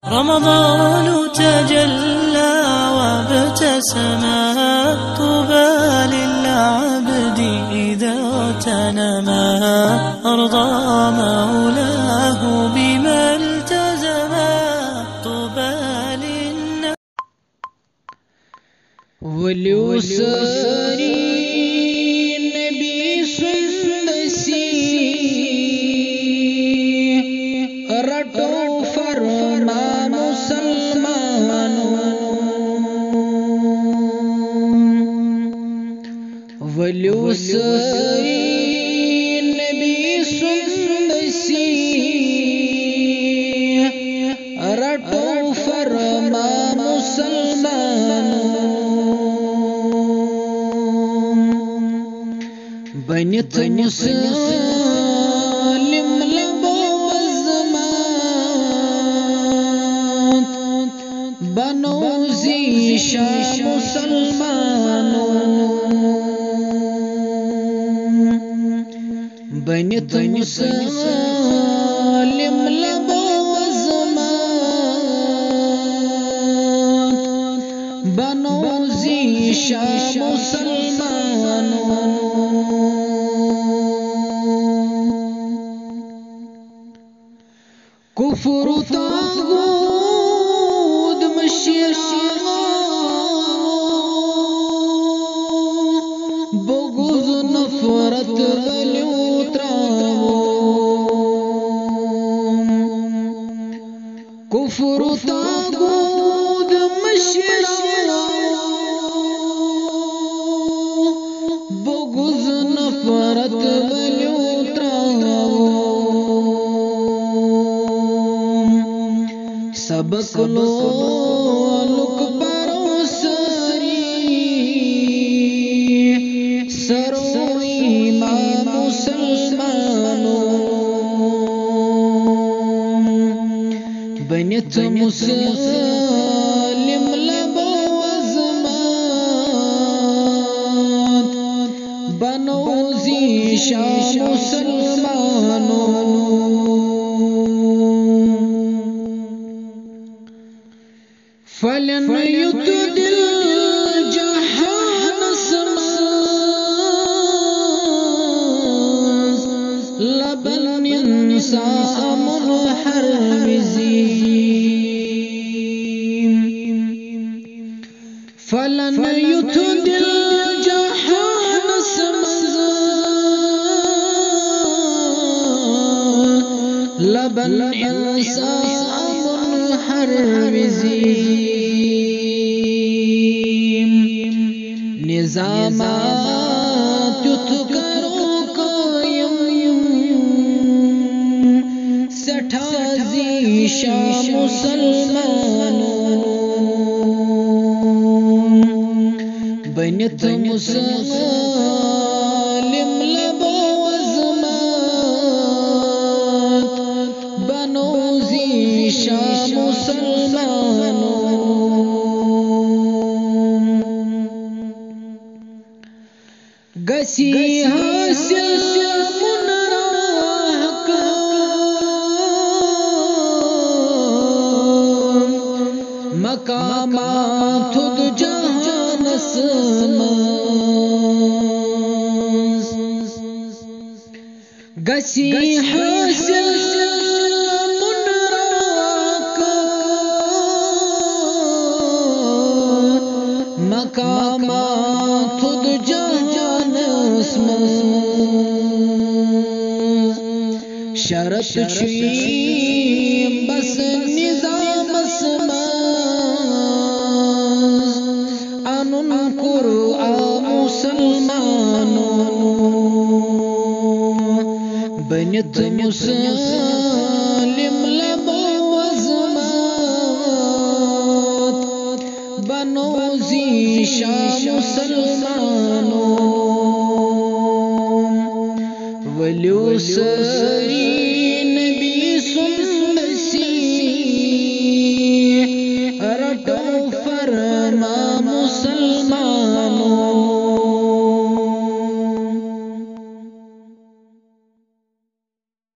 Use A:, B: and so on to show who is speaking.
A: رمضان تجلى وابتسما طوبى للعبد إذا اغتنما أرضى مولاه بما التزما طوبى للنبي
B: وليسري نبي سندسي رٹو فرمان مسلمانوں وليسري نبی سندسي رٹو فرمان مسلمانوں بنت مسلم لبو الزمان بنو زیشا مسلمانوں بنت مسلم لبو الزمان بنو زیشا مسلمانوں کفر طاغوت مشرکا بغض نفرت ولیوتراو کفر طاغوت مشرکا بغض نفرت ولیوتراو سبق لو لک پروسری سرو ایمان مسلمانوں بنت مسلم لبو ازمان بنو زیشا مسلمانوں فلن يتدل جهان سماز لبن ينسى منحرزين فلن يتدل جهان سماز لبن ينسى منحرزين نظامات يتكرو قائم سٹھازیشا مسلمانوں بنت مسلم لبو ازمان بنو زیشا مسلمانوں گسی حاصل منراہ مقامات خود جہان سماز گسی حاصل مقامات خود جہان اسماز شرط چیم بس نظام اسماز انن قرآن مسلمانوں بنت مسلم لبو ازمان بنو زیشا مسلمانوں ولیسري